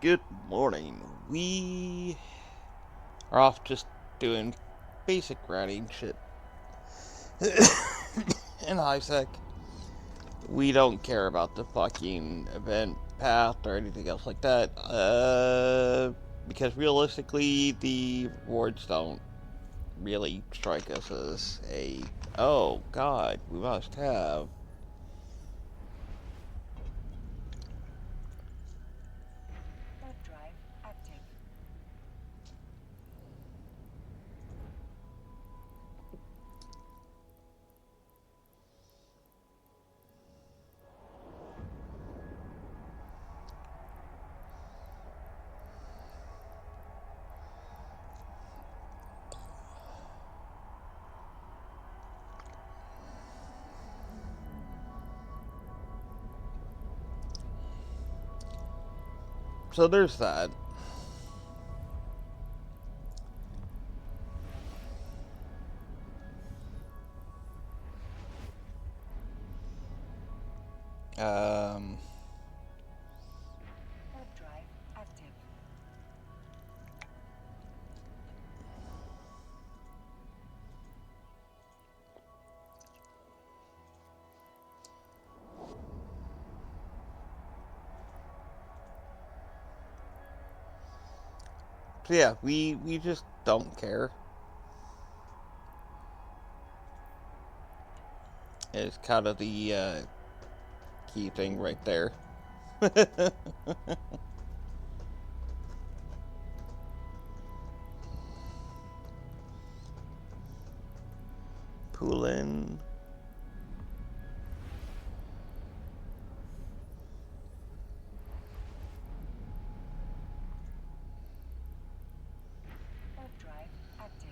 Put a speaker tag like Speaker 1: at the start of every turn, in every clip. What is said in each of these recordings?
Speaker 1: Good morning. We are off just doing basic routing shit. In HiSec, we don't care about the fucking event path or anything else like that. Because realistically, the rewards don't really strike us as a, oh god, we must have.
Speaker 2: Drive active.
Speaker 1: So there's that. Um,
Speaker 2: Drive active.
Speaker 1: so yeah, we just don't care. It's kind of the key thing right there. Poolin.
Speaker 2: Drive active.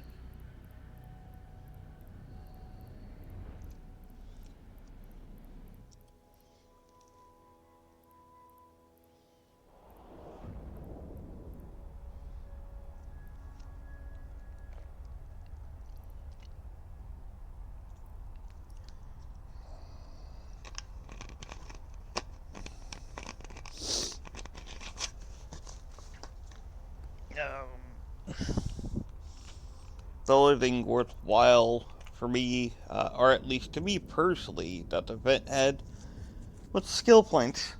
Speaker 1: The only thing worthwhile for me, or at least to me personally, that the event had was skill points.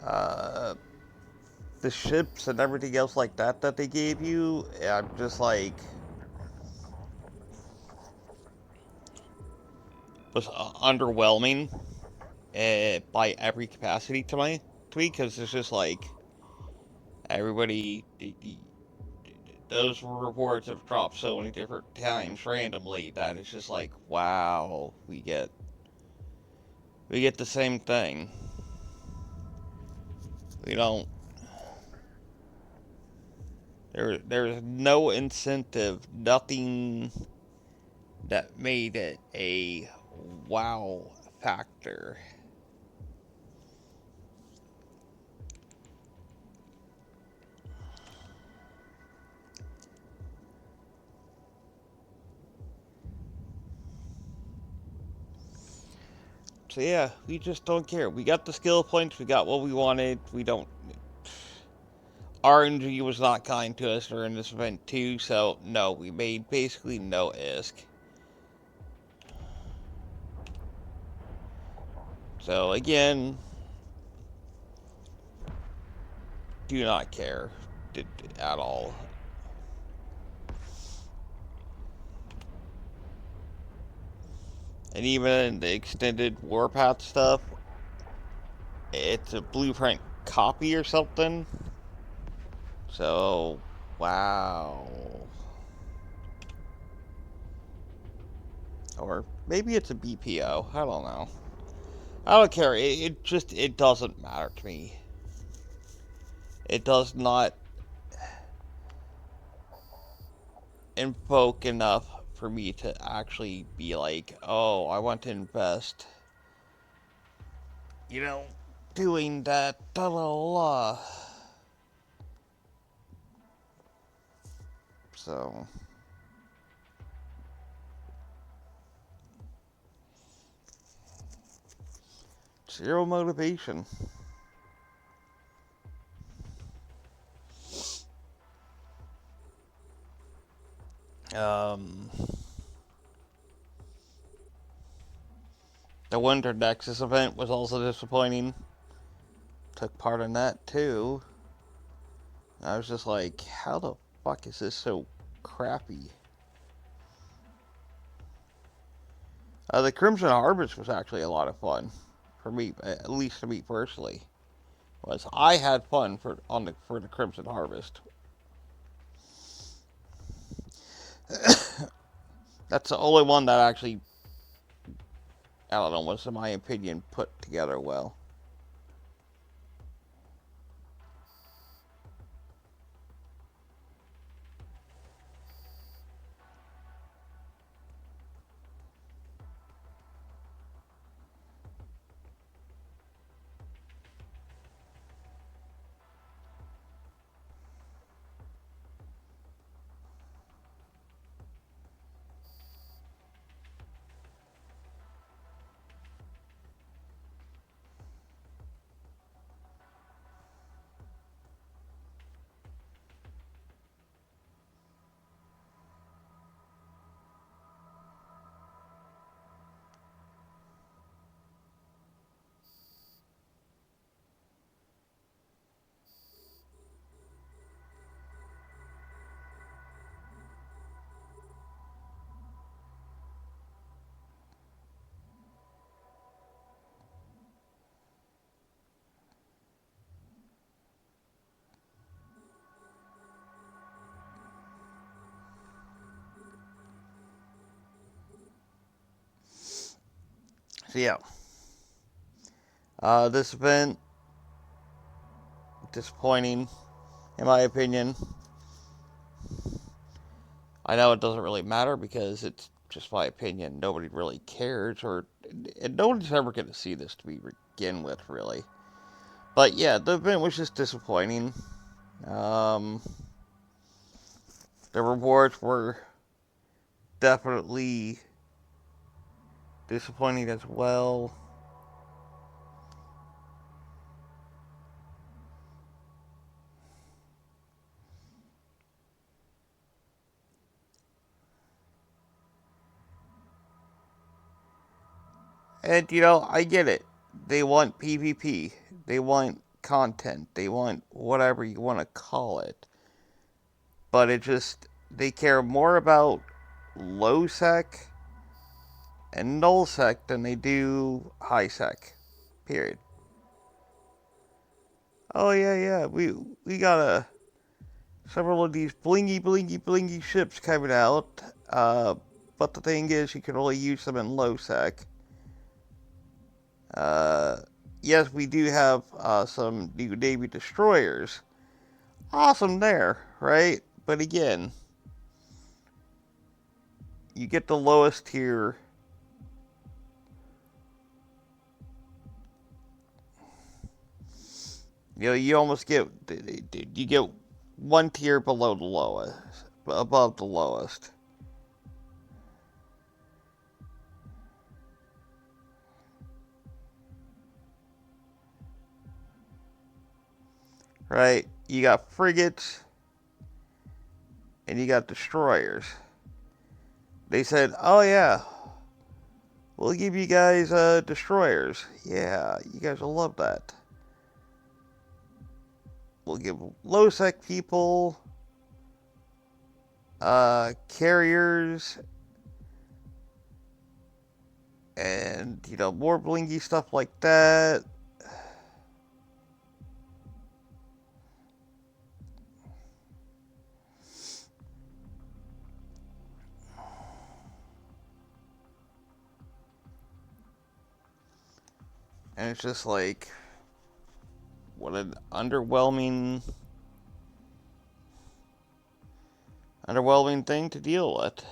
Speaker 1: Uh, the ships and everything else like that that they gave you, I'm just like, was underwhelming by every capacity to me, because it's just like everybody. Those rewards have dropped so many different times randomly that it's just like, wow, we get the same thing. We don't. There's no incentive, nothing that made it a wow factor. So yeah, we just don't care. We got the skill points, we got what we wanted. We don't. RNG was not kind to us during this event too, so no, we made basically no ISK. So again, do not care at all. And even the extended warpath stuff, it's a blueprint copy or something. So, wow. Or maybe it's a BPO. I don't know. I don't care. It doesn't matter to me. It does not invoke enough for me to actually be like, oh, I want to invest, you know, doing that. Da la la. So, Zero motivation. Um, the Winter Nexus event was also disappointing. Took part in that too. I was just like, how the fuck is this so crappy? The Crimson Harvest was actually a lot of fun for me, at least to me personally. Was I had fun for the Crimson Harvest. That's the only one that actually, I don't know, was in my opinion put together well. So yeah, this event disappointing in my opinion. I know it doesn't really matter because it's just my opinion. Nobody really cares, and nobody's ever going to see this to begin with, really. But yeah, the event was just disappointing. Um, the rewards were definitely disappointing as well. And I get it. They want PvP. They want content. They want whatever you want to call it. But they care more about low sec and null sec than they do high sec. Period. Oh yeah, yeah. We got several of these blingy ships coming out. But the thing is, you can only use them in low sec. Uh, yes, we do have some new Navy destroyers. Awesome there, right? But again, you get the lowest tier. You almost you get one tier below the lowest, above the lowest. Right? You got frigates and you got destroyers. They said, "Oh yeah, we'll give you guys destroyers. Yeah, you guys will love that. We'll give low sec people carriers and more blingy stuff like that." And it's just like, what an underwhelming thing to deal with.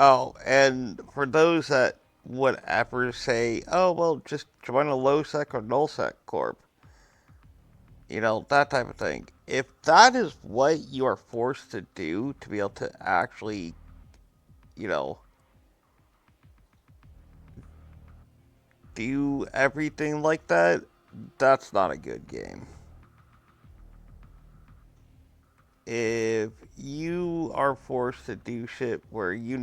Speaker 1: Oh, and for those that would ever say, oh, well, just join a low sec or null sec corp, that type of thing. If that is what you are forced to do to be able to actually, you know, do everything like that, that's not a good game. If you are forced to do shit where you're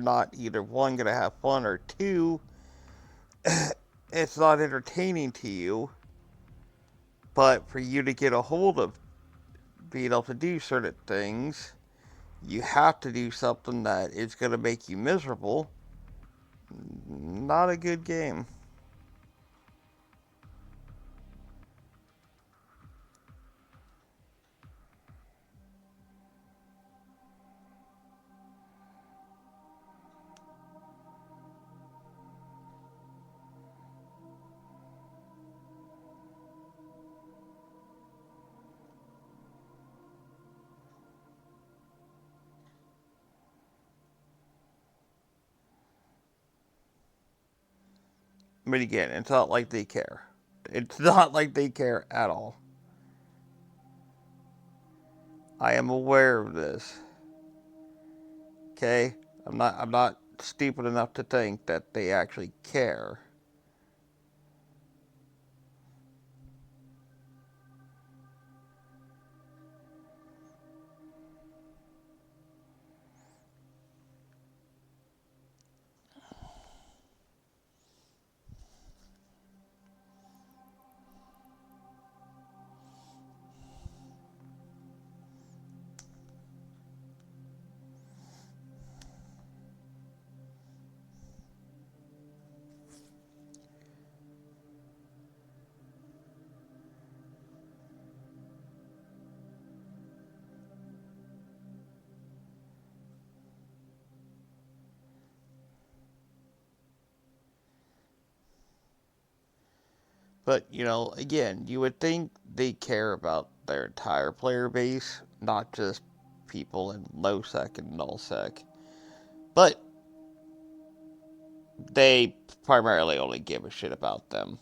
Speaker 1: not either one gonna have fun or two, it's not entertaining to you, but for you to get a hold of being able to do certain things, you have to do something that is gonna make you miserable. Not a good game. I mean, again, it's not like they care. It's not like they care at all. I am aware of this. Okay? I'm not stupid enough to think that they actually care. But, again, you would think they care about their entire player base, not just people in low sec and null sec. But they primarily only give a shit about them.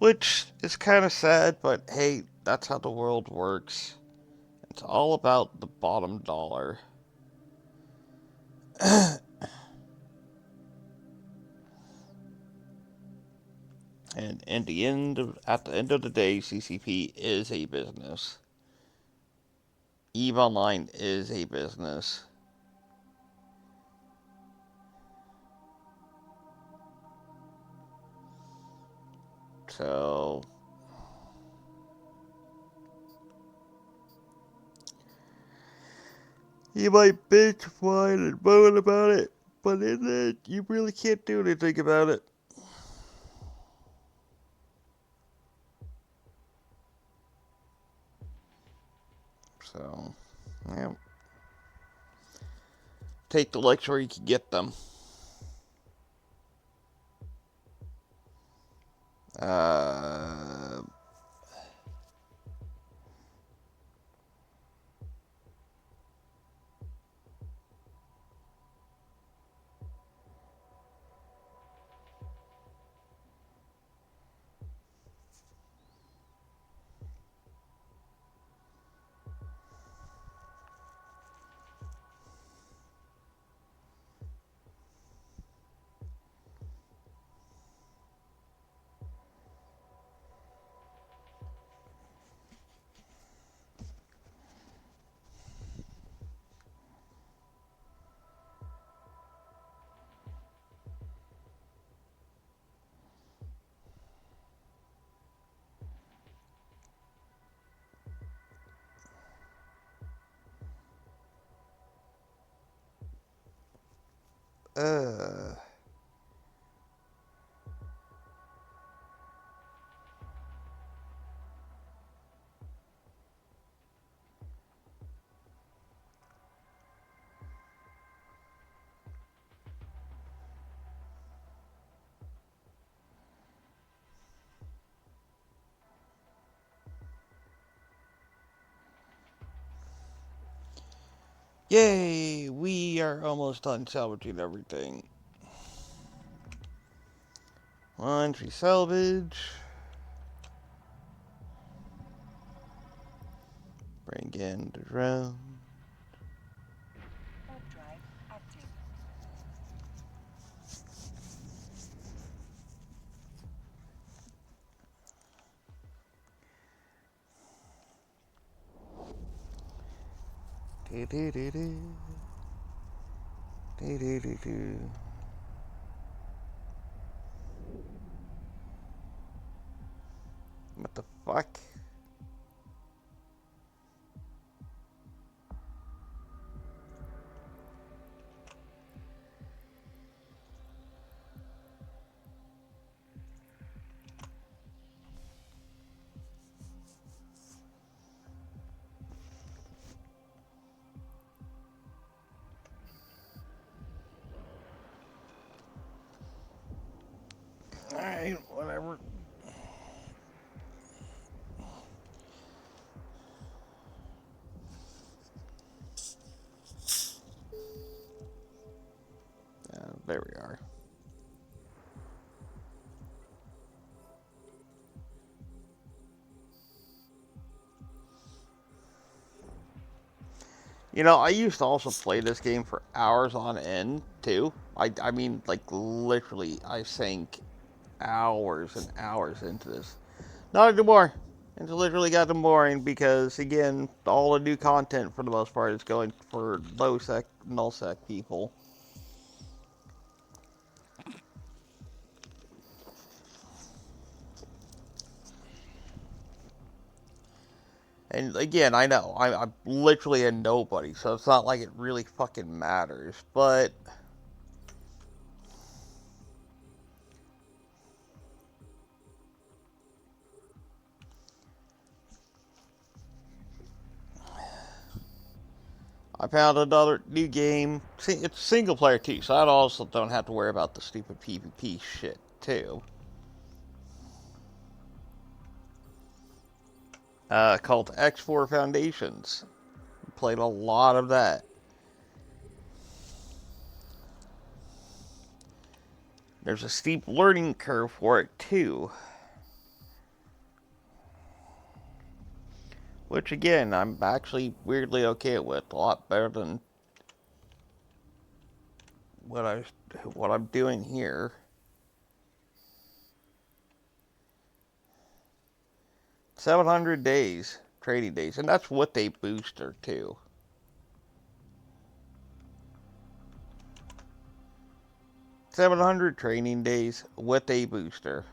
Speaker 1: Which is kind of sad, but hey, that's how the world works. It's all about the bottom dollar. And at the end of the day, CCP is a business. Eve Online is a business. So you might bitch, whine, and moan about it, but in it, you really can't do anything about it. So, yeah. Take the licks where you can get them. Uh, uh, Yay! We are almost done salvaging everything. Laundry salvage. Bring in the drone.
Speaker 2: Warp drive active.
Speaker 1: Do do do do. Do do do do. What the fuck? Alright, whatever. There we are. You know, I used to also play this game for hours on end, too. I mean, like, literally, I sank hours and hours into this. Not anymore. It's literally gotten boring because, again, all the new content, for the most part, is going for low-sec, null-sec people. And again, I know, I'm literally a nobody, so it's not like it really fucking matters. But I found another new game. See, it's single player too, so I also don't have to worry about the stupid PvP shit too. Called X4 Foundations. Played a lot of that. There's a steep learning curve for it too. Which again, I'm actually weirdly okay with. A lot better than what I'm doing here. 700 days, trading days, and that's with a booster too. $700 training days with a booster.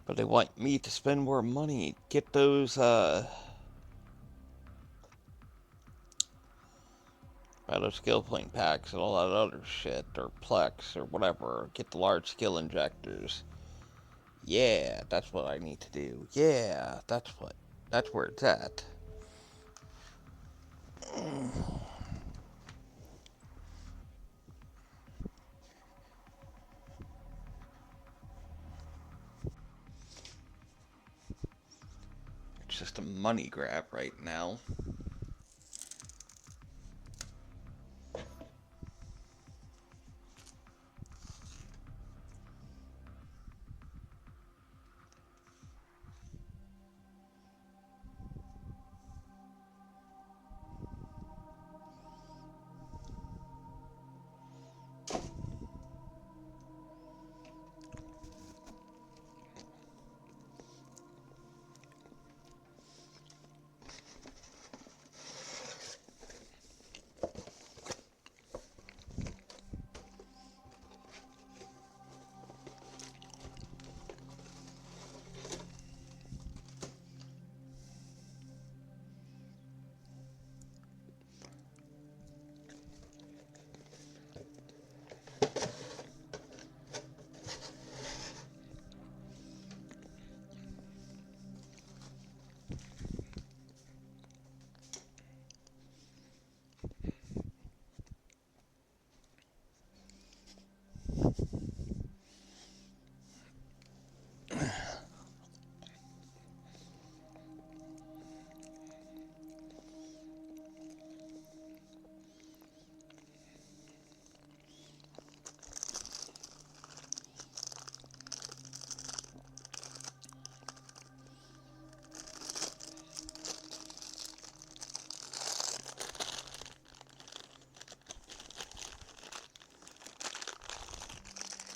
Speaker 1: But they want me to spend more money, get those battle skill point packs and all that other shit, or Plex or whatever. Get the large skill injectors. Yeah, that's what I need to do. Yeah, that's where it's at. It's just a money grab right now.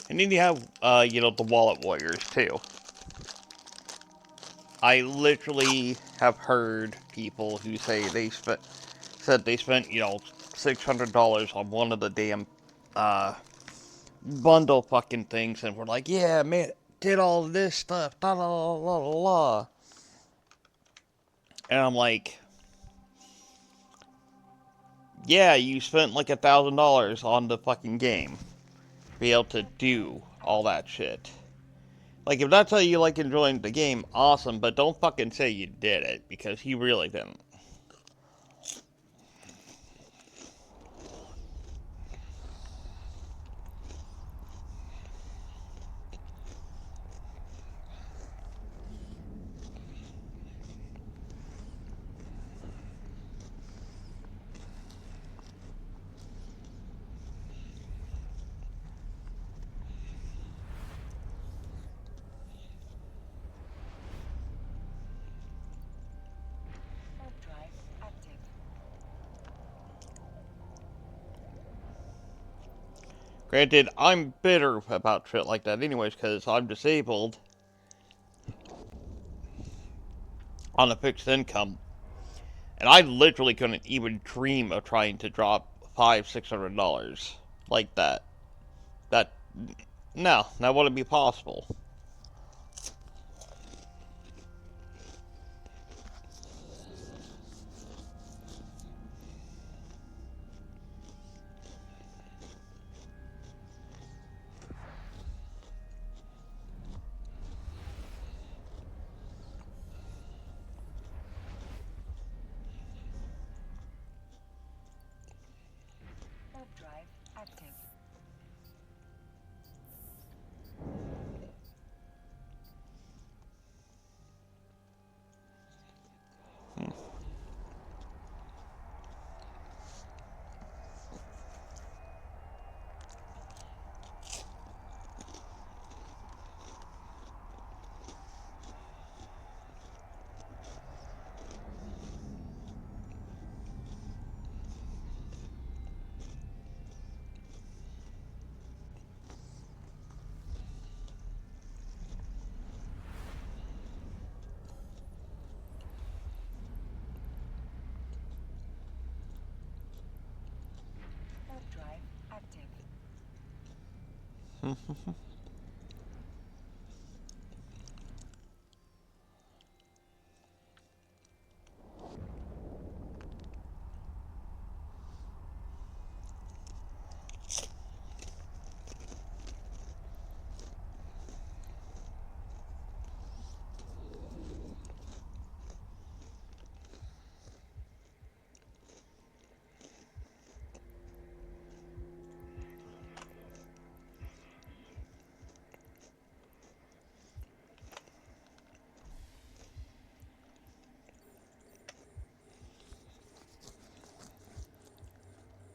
Speaker 1: And then you have, the wallet warriors too. I literally have heard people who say said they spent, $600 on one of the damn, uh, bundle fucking things, and were like, yeah, man, did all this stuff, da la la la la la. And I'm like, yeah, you spent like $1,000 on the fucking game to be able to do all that shit. Like, if that's how you like enjoying the game, awesome, but don't fucking say you did it, because he really didn't.
Speaker 2: Warp drive active.
Speaker 1: Granted, I'm bitter about shit like that anyways, because I'm disabled on a fixed income, and I literally couldn't even dream of trying to drop $600 like that. That, no, that wouldn't be possible.
Speaker 2: Warp drive active. Warp drive active.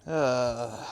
Speaker 1: Uh,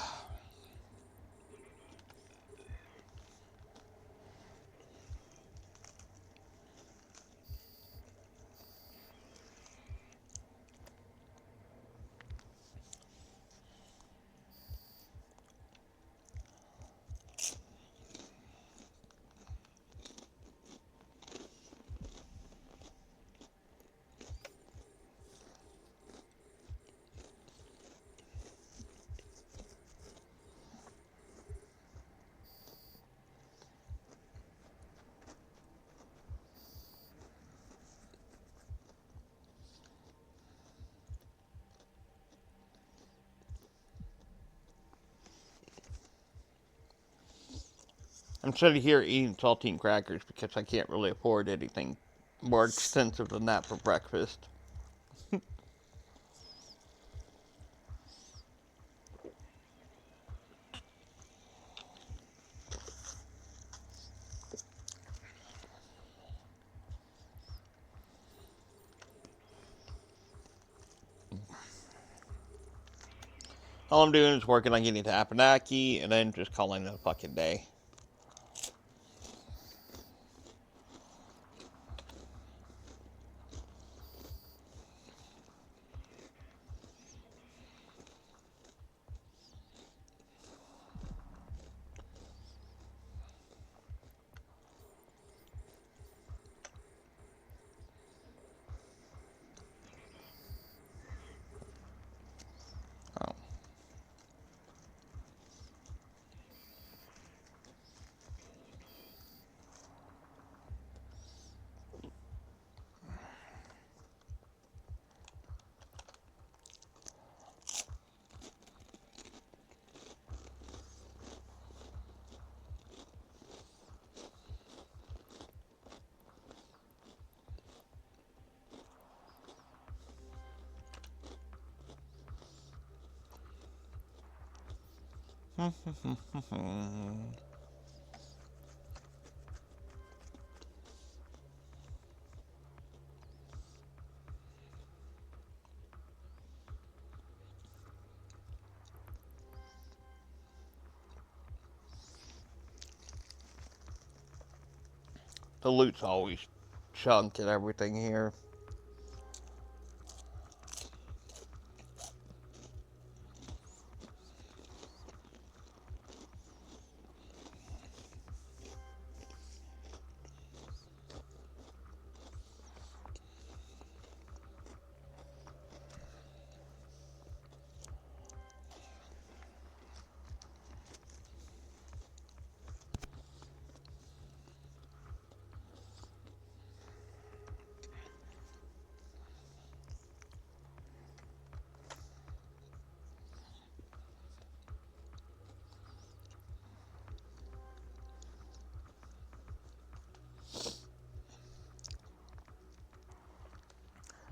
Speaker 1: I'm sitting here eating saltine crackers because I can't really afford anything more expensive than that for breakfast. All I'm doing is working on getting to Abenaki and then just calling it a fucking day. Oh. The loot's always chunked and everything here.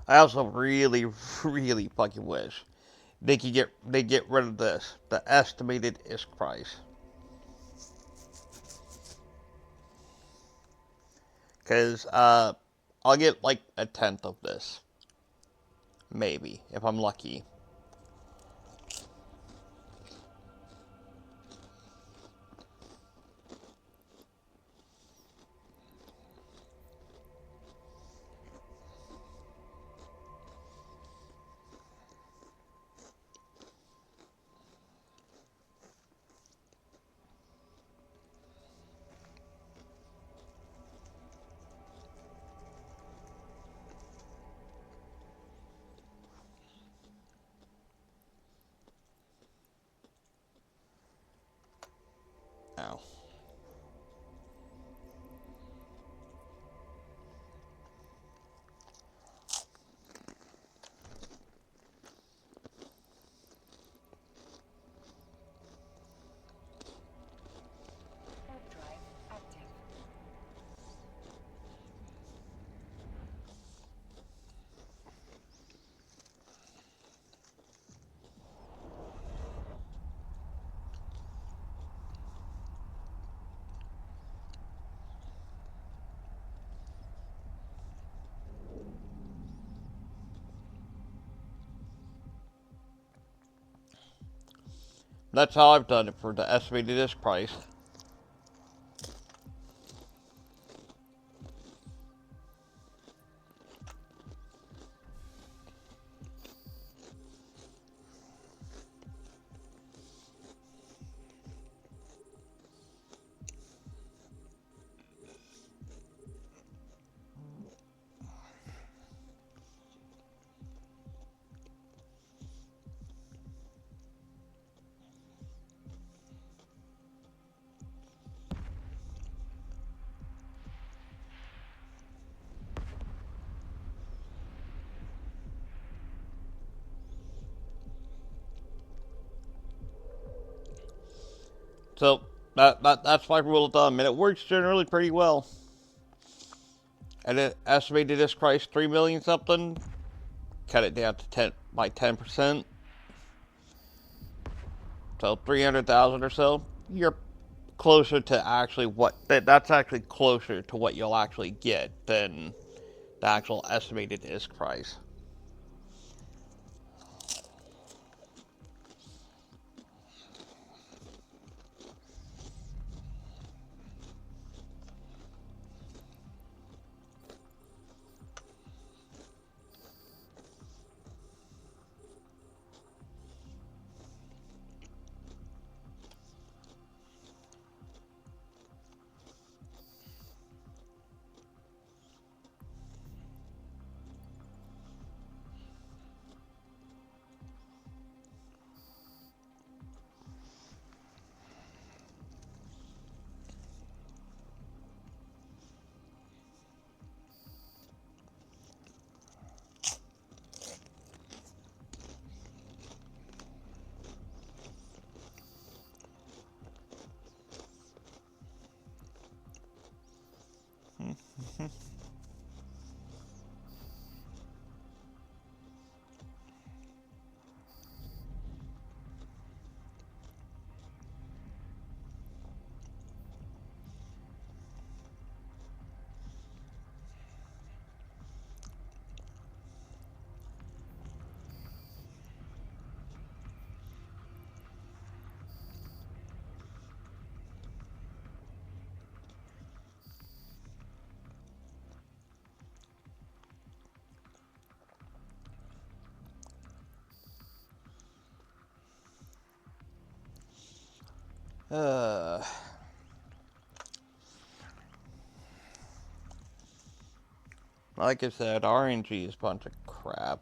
Speaker 1: I also really, really fucking wish they get rid of this, the estimated ISK price. Cause I'll get like a tenth of this, maybe if I'm lucky. Now,
Speaker 2: Warp drive active.
Speaker 1: that's how I've done it for the estimated ISK price. So that's my rule of thumb, and it works generally pretty well. And it estimated ISK price 3 million something. Cut it down to 10% by 10%. So 300,000 or so. You're closer to actually that's actually closer to what you'll actually get than the actual estimated ISK price. Uh, like I said, RNG is a bunch of crap.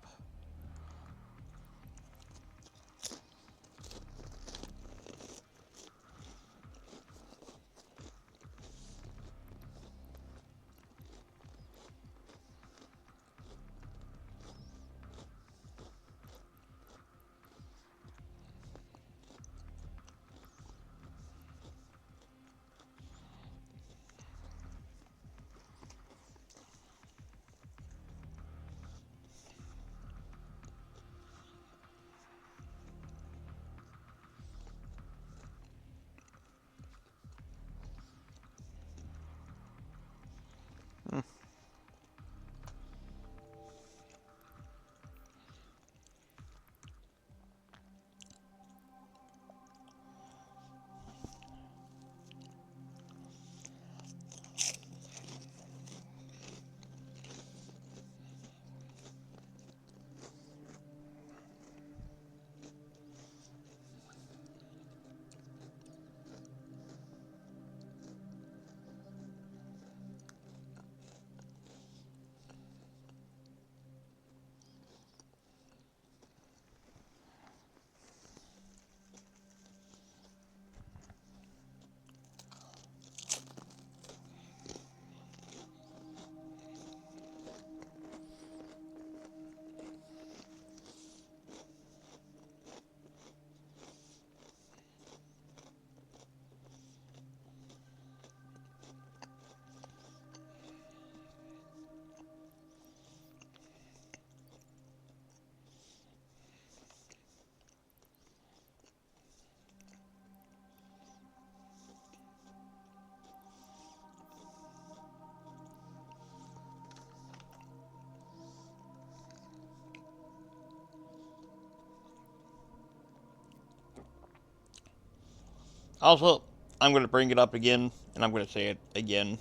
Speaker 1: Also, I'm going to bring it up again, and I'm going to say it again.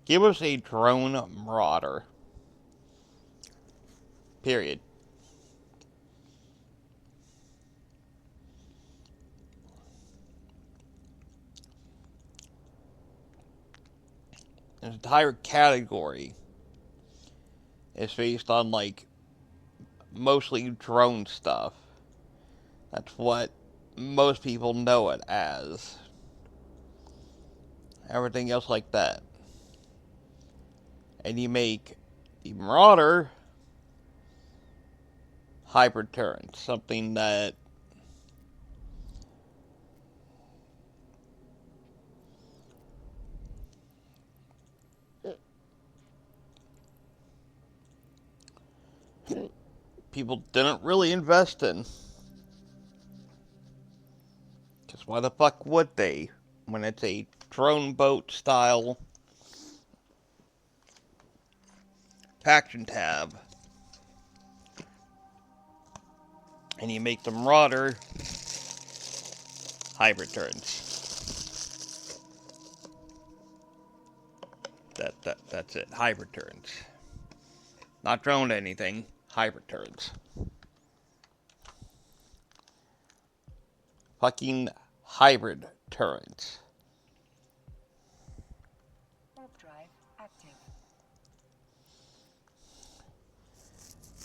Speaker 1: Give us a drone marauder. Period. An entire category is based on, like, mostly drone stuff. That's what most people know it as. Everything else like that. And you make the marauder hybrid turret, something that people didn't really invest in. Because why the fuck would they? When it's a drone boat style faction tab. And you make the marauder hybrid turrets. That's it. Hybrid turrets. Not drone anything. Hybrid turrets. Fucking hybrid turrets.
Speaker 2: Warp drive active.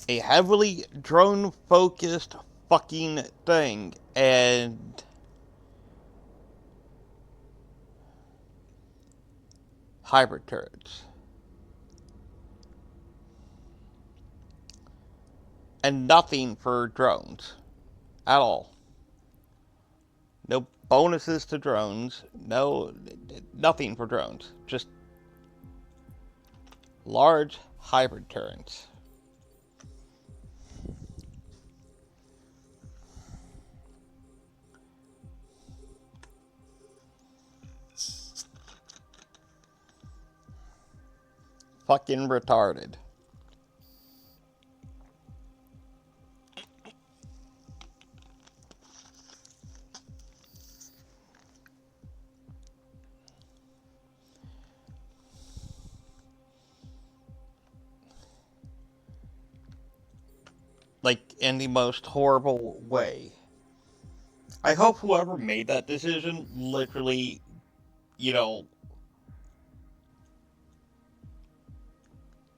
Speaker 1: A heavily drone focused fucking thing. And hybrid turrets. And nothing for drones. At all. Nope. bonuses to drones. No, nothing for drones. Just large hybrid turrets. Fucking retarded. Like, in the most horrible way. I hope whoever made that decision literally, you know,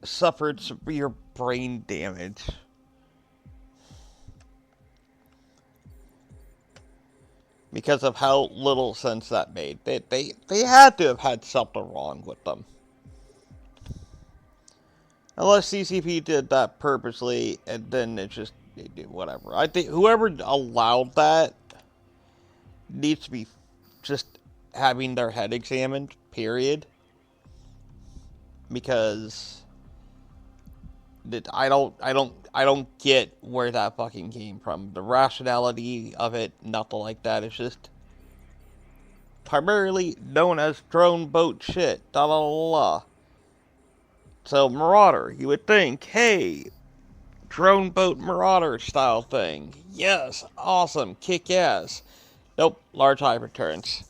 Speaker 1: suffered severe brain damage because of how little sense that made. They had to have had something wrong with them. Unless CCP did that purposely and then it just, whatever. I think whoever allowed that needs to be just having their head examined, period. Because I don't get where that fucking came from. The rationality of it, nothing like that. It's just primarily known as drone boat shit. Da la la la. So Marauder, you would think, hey, drone boat Marauder style thing. Yes, awesome, kick ass. Nope, large hybrid turrets.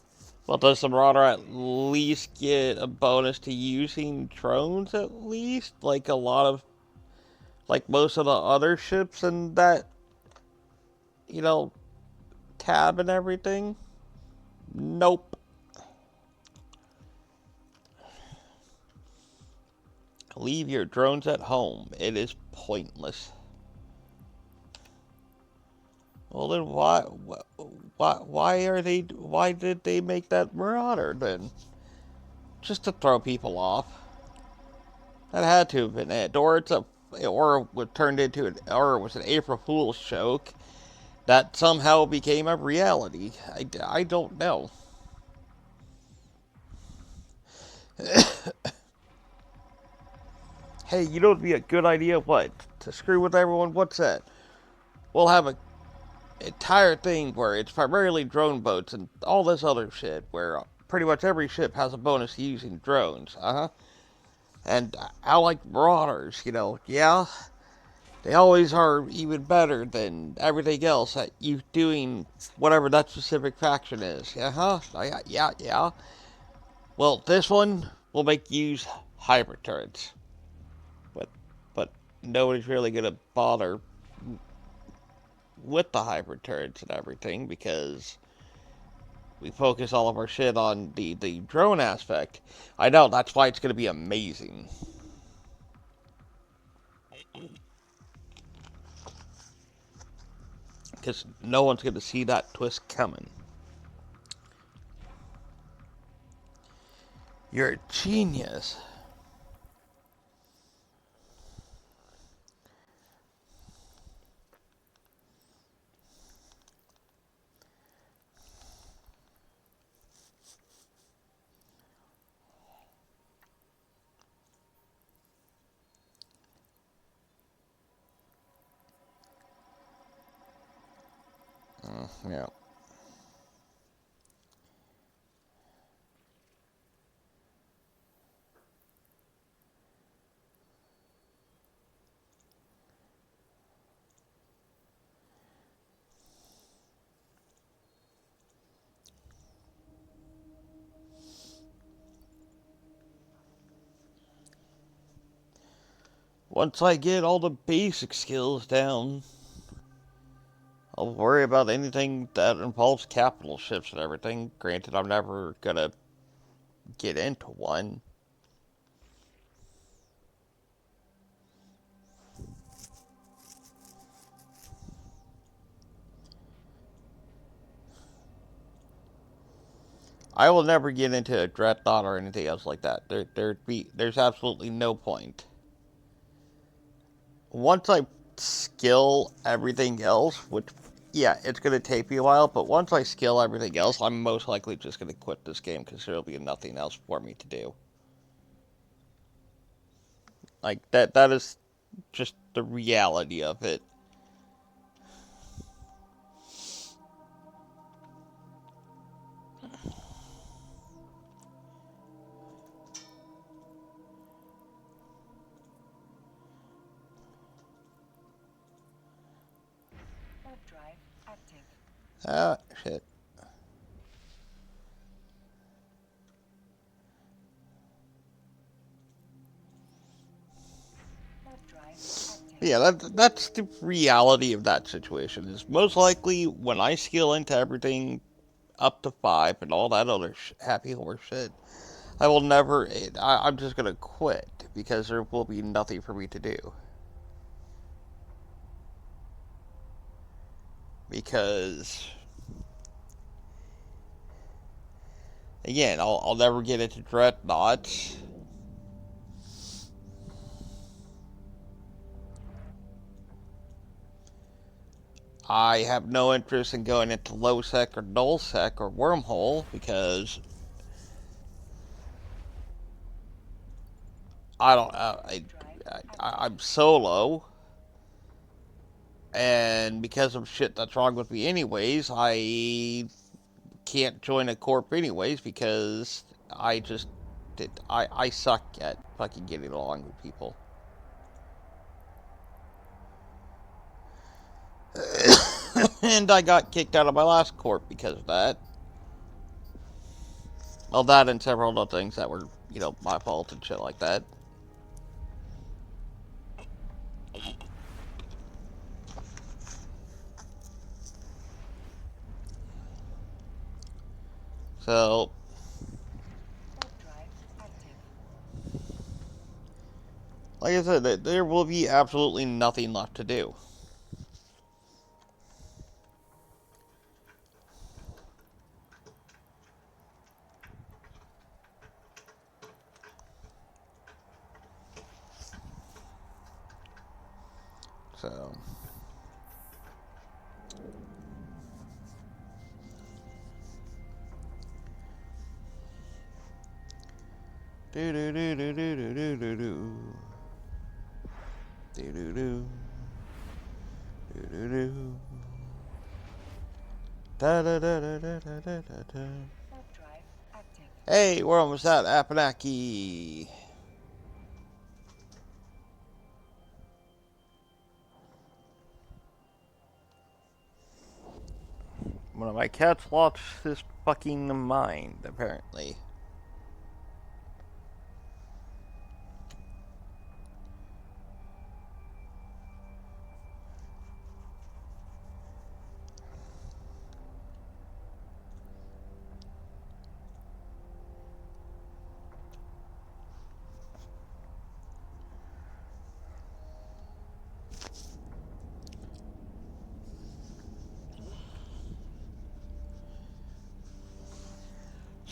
Speaker 1: Well, does the Marauder at least get a bonus to using drones at least? Like most of the other ships in that, you know, tab and everything? Nope. Leave your drones at home. It is pointless. Well then, why did they make that Marauder then? Just to throw people off. That had to have been it, or it was turned into or it was an April Fool's joke that somehow became a reality. I don't know. Hey, you know, it'd be a good idea. What, to screw with everyone? What's that? We'll have a entire thing where it's primarily drone boats and all this other shit, where pretty much every ship has a bonus using drones. And I like Marauders, yeah. They always are even better than everything else at you doing whatever that specific faction is. Yeah. Well, this one will make you use hybrid turrets. But, but nobody's really gonna bother with the hybrid turrets and everything because we focus all of our shit on the drone aspect. I know, that's why it's gonna be amazing. Because no one's gonna see that twist coming. You're a genius. Yeah. Once I get all the basic skills down, I'll worry about anything that involves capital ships and everything. Granted, I'm never gonna get into one. I will never get into a dreadnought or anything else like that. There's absolutely no point. Once I skill everything else, which yeah, it's going to take me a while, but once I skill everything else, I'm most likely just going to quit this game because there'll be nothing else for me to do. Like, that is just the reality of it.
Speaker 2: Warp drive active.
Speaker 1: Ah, shit.
Speaker 2: Warp drive active.
Speaker 1: Yeah, that's the reality of that situation. Is most likely when I skill into everything up to 5 and all that other happy horse shit, I will never. I'm just gonna quit because there will be nothing for me to do. Because again, I'll never get into dreadnoughts. I have no interest in going into low sec or null sec or wormhole because I don't. I'm solo, and because of shit that's wrong with me, anyways, I can't join a corp anyways because I suck at fucking getting along with people. And I got kicked out of my last corp because of that. Well, that and several other things that were, my fault and shit like that. So,
Speaker 2: Warp drive active.
Speaker 1: like I said, there will be absolutely nothing left to do. So, do do do do do do do do do do do do do do da da da da da da da da.
Speaker 2: Warp drive active.
Speaker 1: Hey, we're almost at Apanaki. One of my cats lost his fucking mind, apparently.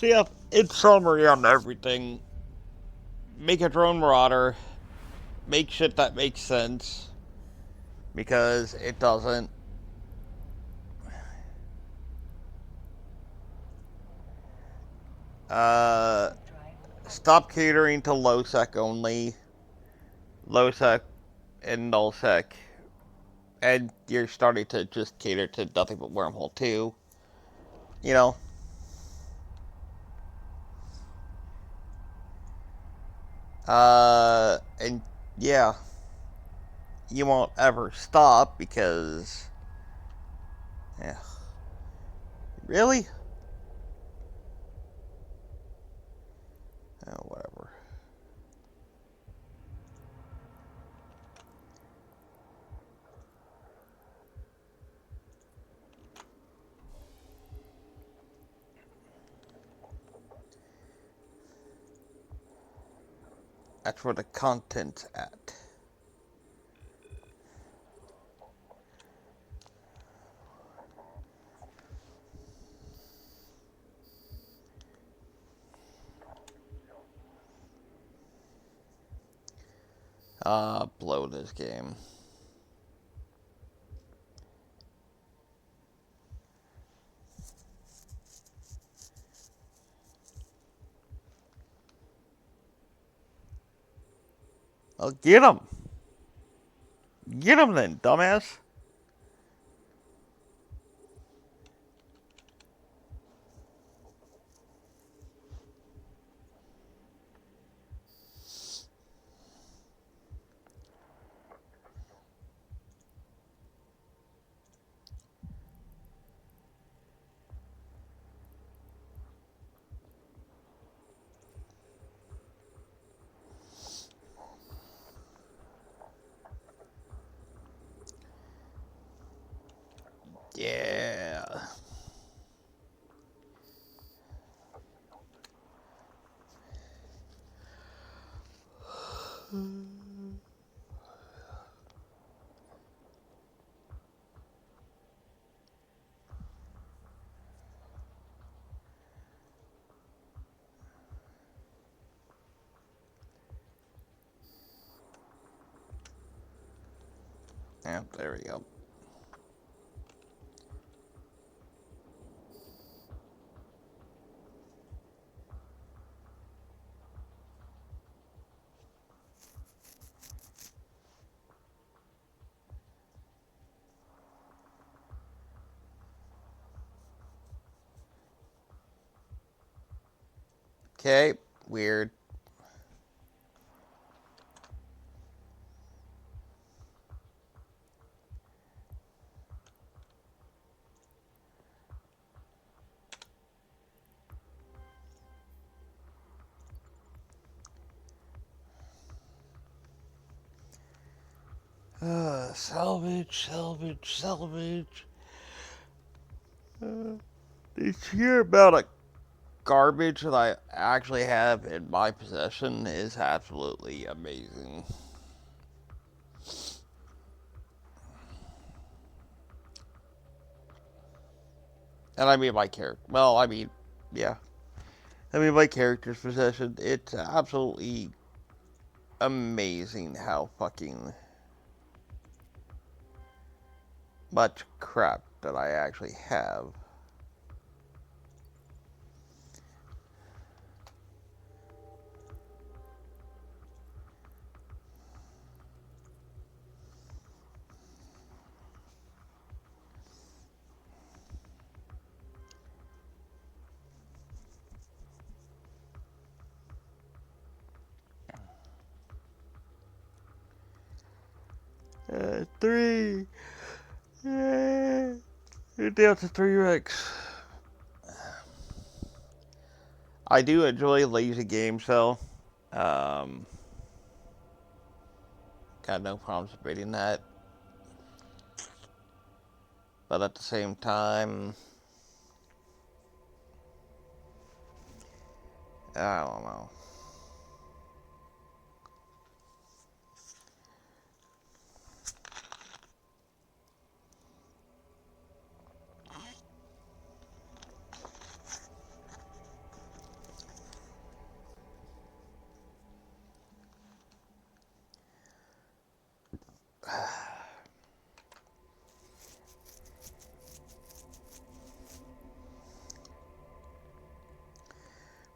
Speaker 1: So yeah, in summary on everything, make a drone marauder, make shit that makes sense, because it doesn't. Uh,
Speaker 2: Warp drive active.
Speaker 1: Stop catering to low sec only, low sec and null sec, and you're starting to just cater to nothing but wormhole too. You know, and yeah, you won't ever stop because, yeah, really? Oh, whatever. That's where the content's at. Blow this game. Well, get him. Get him then, dumbass. Yeah. Yeah, there we go. Okay, weird. Salvage, salvage, salvage. The sheer amount of garbage that I actually have in my possession is absolutely amazing. And I mean my character. Well, I mean, yeah. I mean my character's possession. It's absolutely amazing how fucking much crap that I actually have. Three. You're down to 3 ranks. I do enjoy lazy games though. Um, got no problems debating that. But at the same time, I don't know.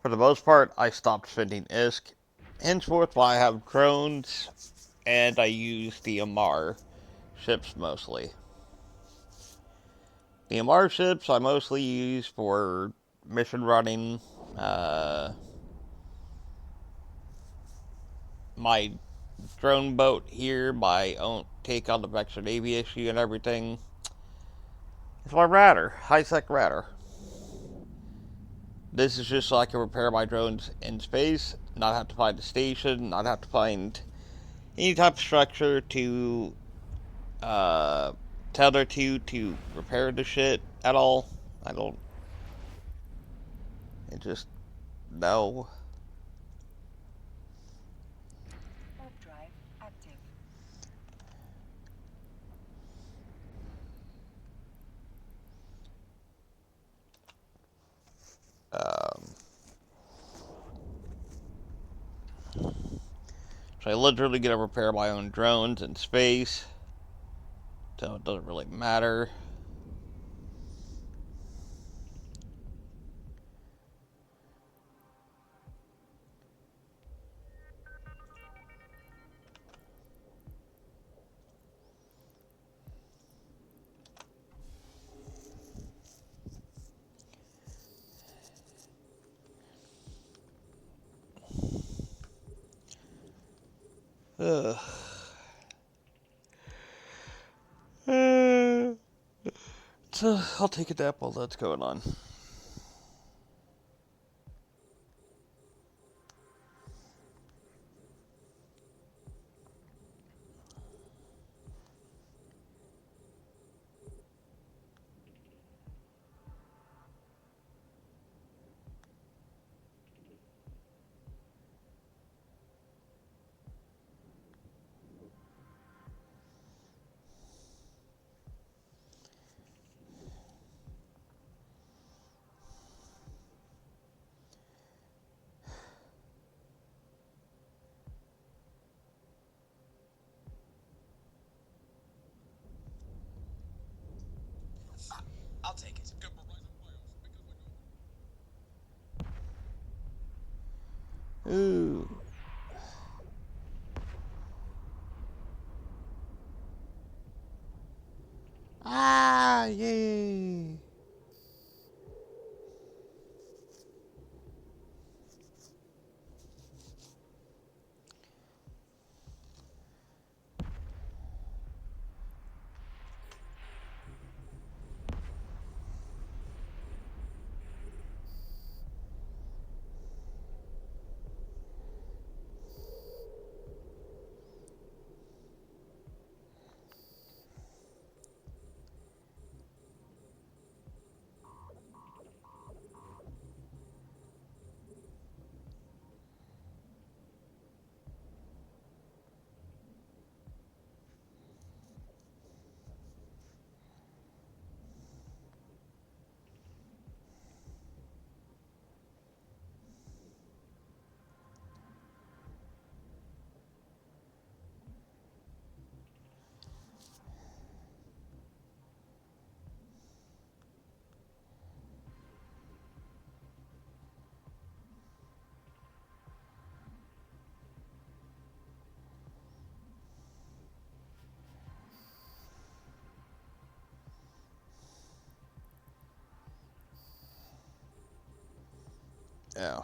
Speaker 1: For the most part, I stopped spending ISK. Henceforth, I have drones, and I use the Amar ships mostly. The Amar ships I mostly use for mission running. Uh, my drone boat here, my own take on the Vector Navy issue and everything. It's my radar, high-sec radar. This is just so I can repair my drones in space, not have to find a station, not have to find any type of structure to uh, tether to repair the shit at all. I don't. It just no.
Speaker 2: Warp drive active.
Speaker 1: Um, so I literally get to repair my own drones in space, so it doesn't really matter. Ugh. Uh, so I'll take a nap while that's going on.
Speaker 3: I'll take it.
Speaker 1: Ooh. Ah, yay. Yeah.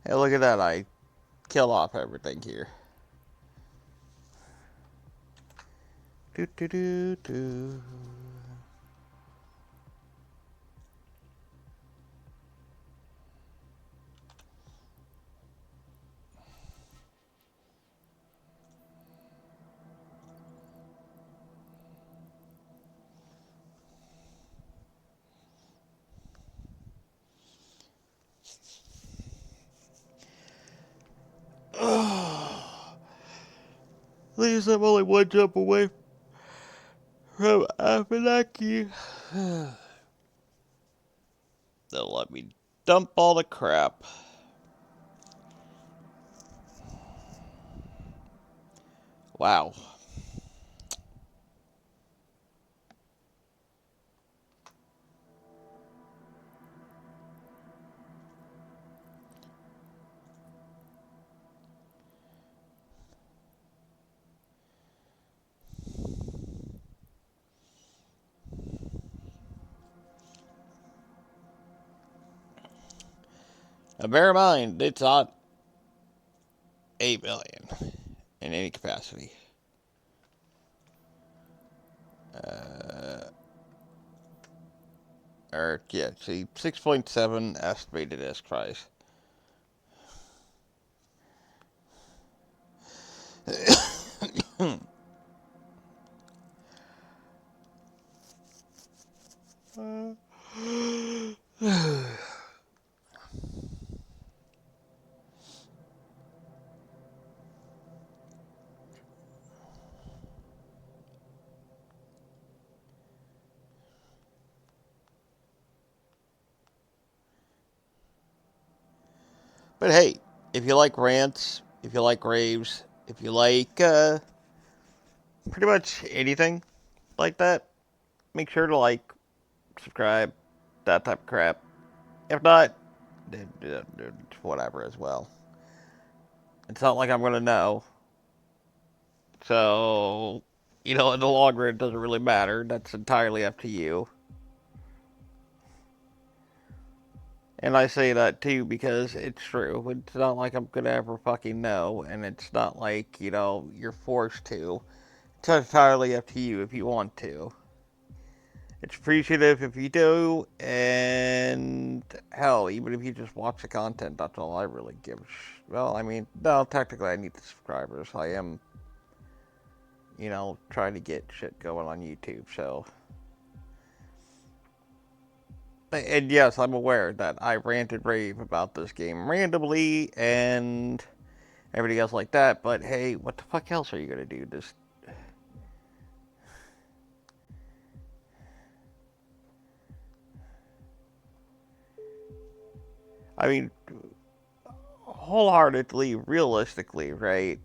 Speaker 1: Hey, look at that. I kill off everything here. Do do do do. At least I'm only one jump away from Aphrodite. They'll let me dump all the crap. Wow. Now bear in mind, it's not 8 million in any capacity. Or, yeah, see, 6.7 estimated as price. But hey, if you like rants, if you like raves, if you like pretty much anything like that, make sure to like, subscribe, that type of crap. If not, whatever as well. It's not like I'm gonna know. So, in the long run, it doesn't really matter. That's entirely up to you. And I say that too because it's true. It's not like I'm gonna ever fucking know, and it's not like, you're forced to. It's entirely up to you if you want to. It's appreciative if you do, and hell, even if you just watch the content, that's all I really give. Well, I mean, no, technically I need the subscribers. I am, trying to get shit going on YouTube, so. And yes, I'm aware that I ranted rave about this game randomly and everything else like that, but hey, what the fuck else are you gonna do? Just. I mean, wholeheartedly, realistically, right?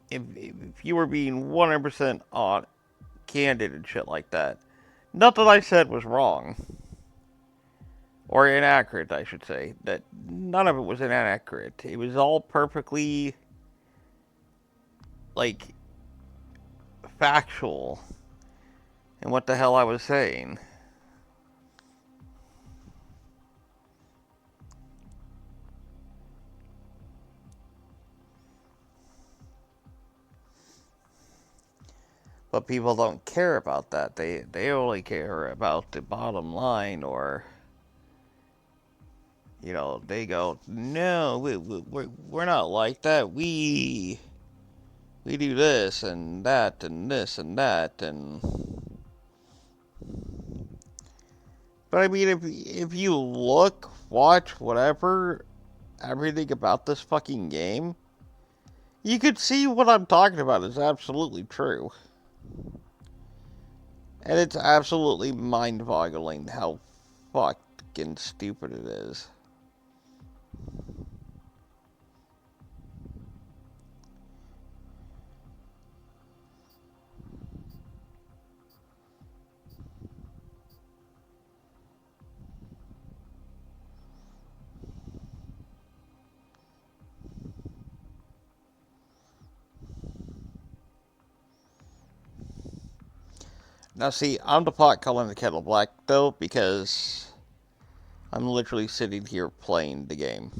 Speaker 1: If you were being 100% on candid and shit like that, nothing I said was wrong. Or inaccurate, I should say. That none of it was inaccurate. It was all perfectly, like, factual in what the hell I was saying. But people don't care about that. They only care about the bottom line, or they go, no, we're not like that. We do this and that and this and that and. But I mean, if you look, watch, whatever, everything about this fucking game, you could see what I'm talking about is absolutely true. And it's absolutely mind-boggling how fucking stupid it is. Now, see, I'm the pot calling the kettle black, though, because I'm literally sitting here playing the game.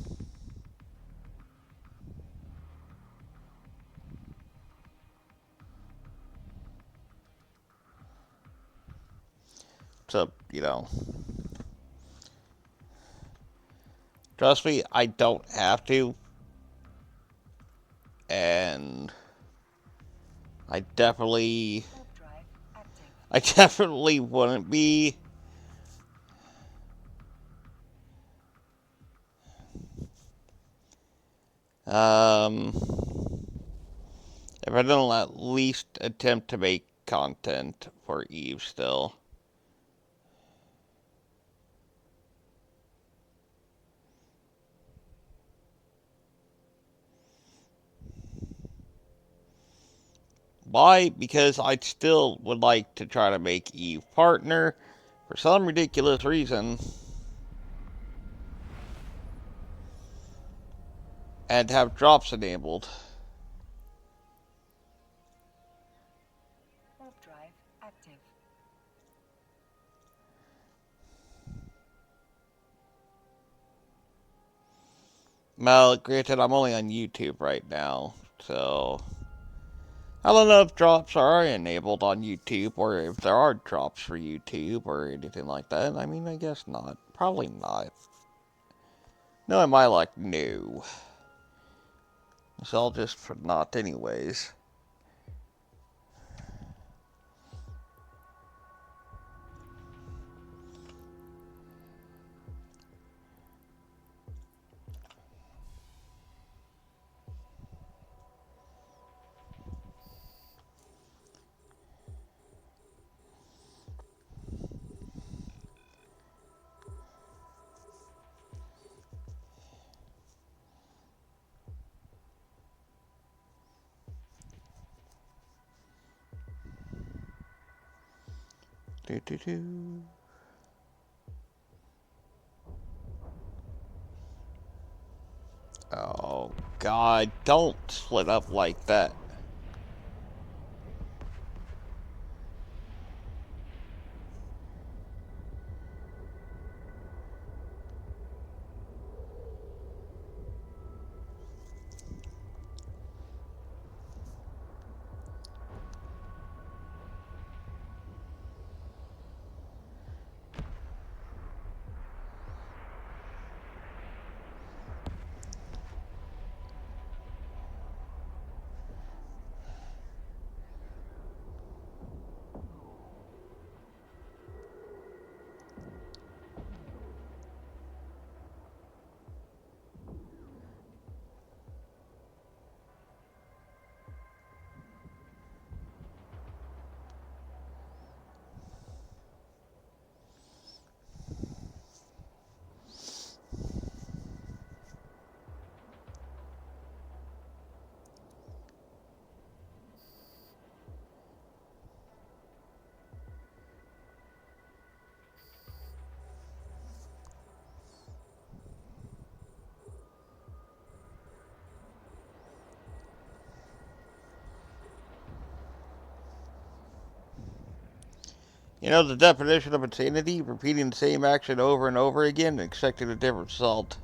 Speaker 1: So, trust me, I don't have to. And I definitely.
Speaker 2: Warp drive active.
Speaker 1: I definitely wouldn't be. Um. If I don't at least attempt to make content for Eve still. Why? Because I still would like to try to make Eve partner for some ridiculous reason. And have drops enabled.
Speaker 2: Warp drive active.
Speaker 1: Well, granted, I'm only on YouTube right now, so I don't know if drops are enabled on YouTube or if there are drops for YouTube or anything like that. I mean, I guess not. Probably not. No, am I like, no. It's all just for not anyways. Do, do, do. Oh, God, don't split up like that. You know the definition of insanity? Repeating the same action over and over again and expecting a different result.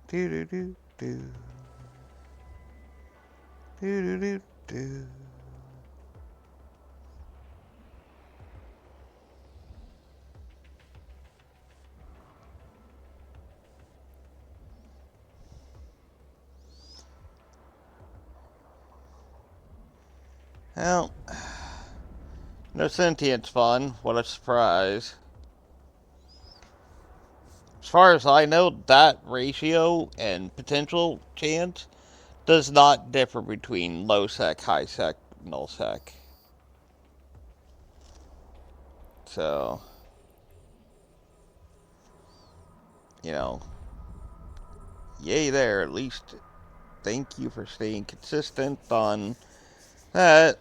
Speaker 1: Do do do do. Do do do do. Well, no sentience fun. What a surprise. As far as I know, that ratio and potential chance does not differ between low sec, high sec, null sec. So, you know, yay there. At least thank you for staying consistent on that.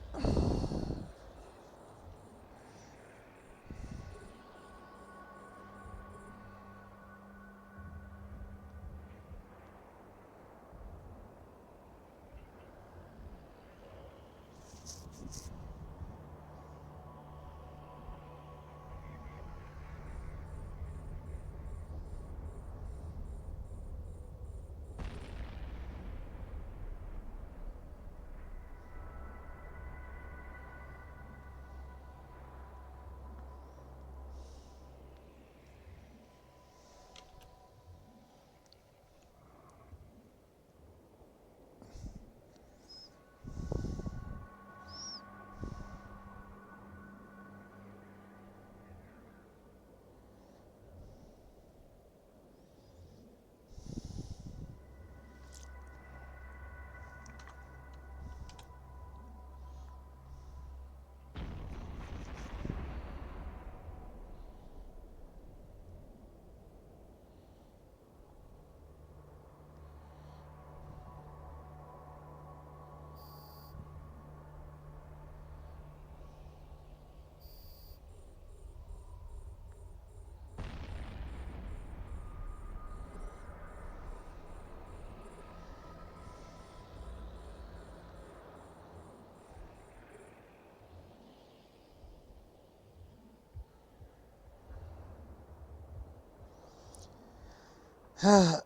Speaker 1: Do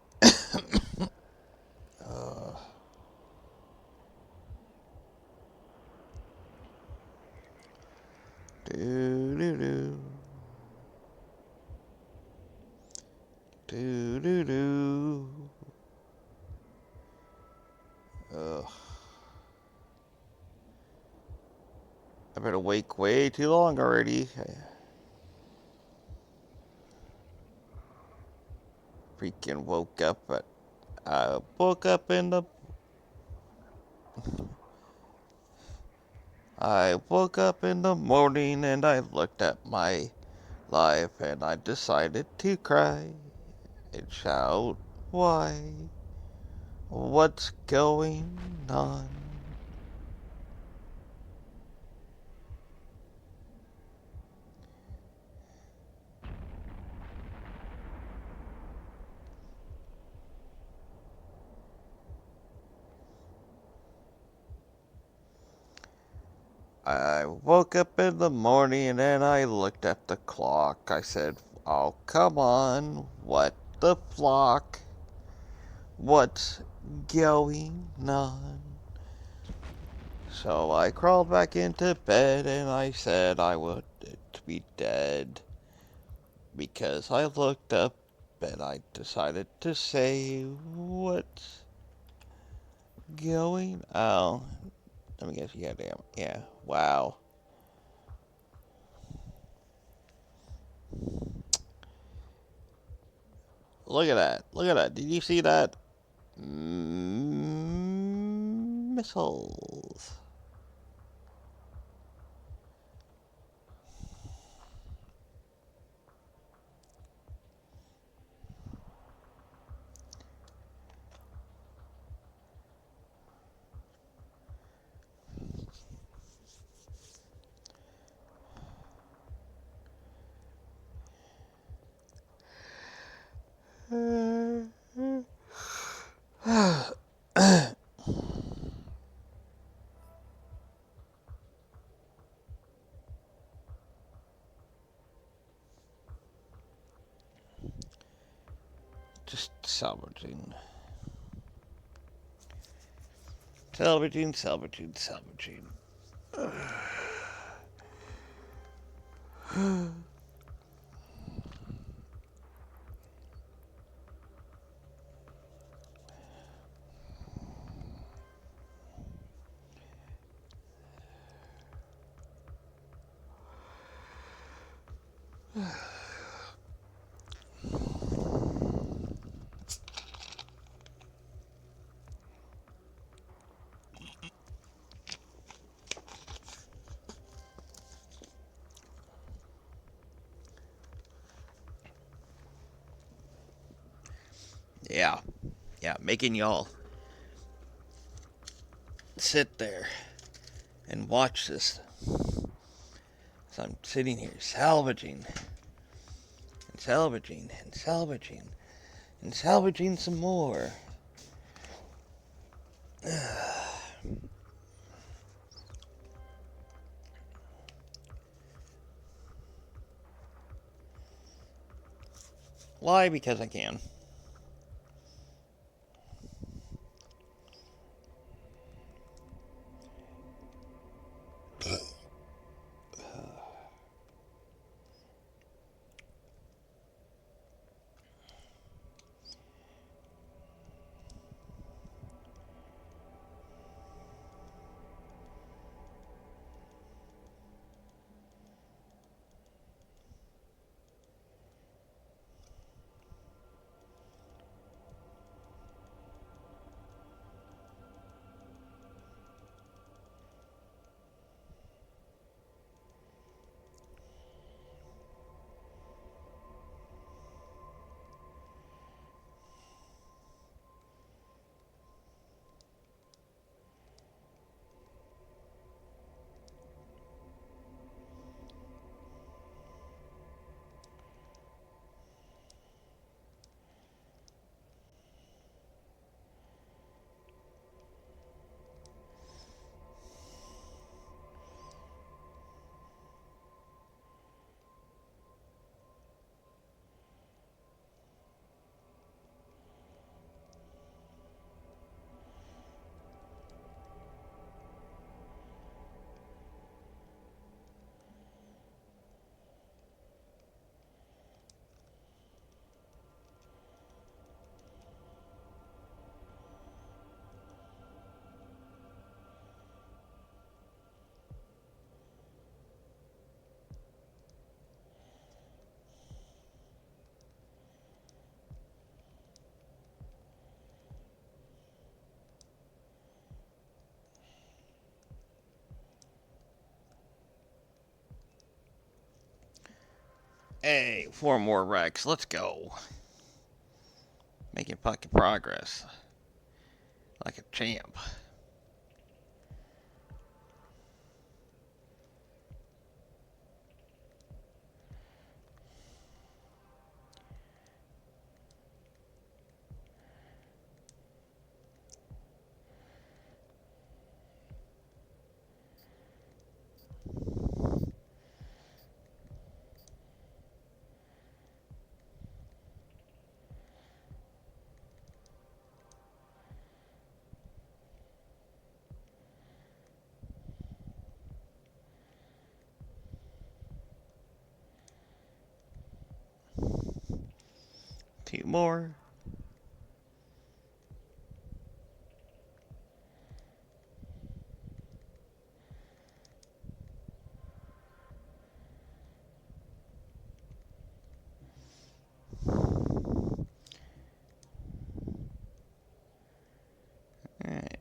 Speaker 1: do do. Do do do. Ugh. I've been awake way too long already. I freaking woke up, but I woke up in the. I woke up in the morning and I looked at my life and I decided to cry and shout, why? What's going on? I woke up in the morning and I looked at the clock. I said, oh, come on. What the flock? What's going on? So I crawled back into bed and I said I would be dead because I looked up and I decided to say, what's going on? Let me guess, yeah, damn, yeah, wow. Look at that, look at that. Did you see that? Missiles. Just salvaging. Salvaging, salvaging, salvaging. Yeah, yeah, making y'all sit there and watch this. So I'm sitting here salvaging and salvaging and salvaging and salvaging some more. Why? Because I can. Hey, 4 more wrecks. Let's go. Making fucking progress. Like a champ. Two more. Alright.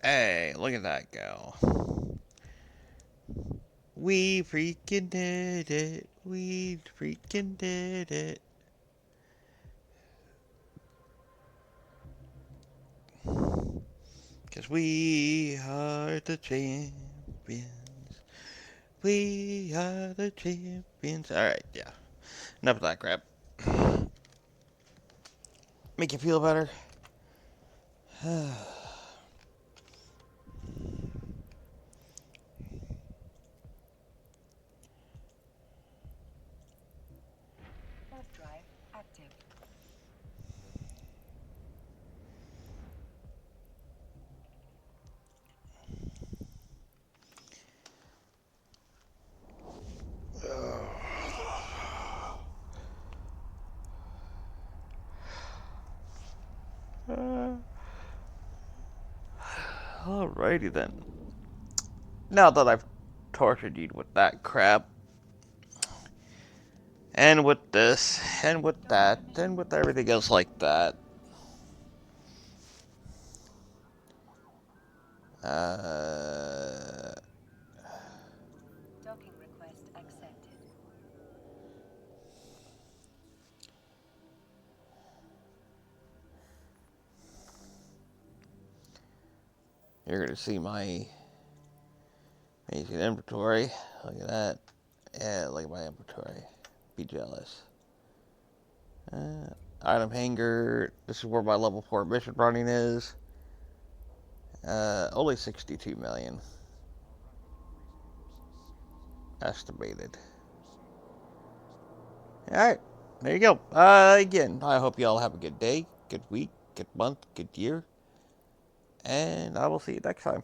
Speaker 1: Hey, look at that go. We freaking did it. We freaking did it. Cause we are the champions. We are the champions. Alright, yeah. Enough of that crap. Make you feel better?
Speaker 2: Warp drive active.
Speaker 1: Alrighty then. Now that I've tortured you with that crap, and with this, and with that, and with everything else like that, uh,
Speaker 2: Docking request accepted.
Speaker 1: you're gonna see my amazing inventory. Look at that. Yeah, look at my inventory. Be jealous. Item hanger. This is where my level 4 mission running is. Only 62 million. Estimated. Alright. There you go. Again, I hope you all have a good day, good week, good month, good year. And I will see you next time.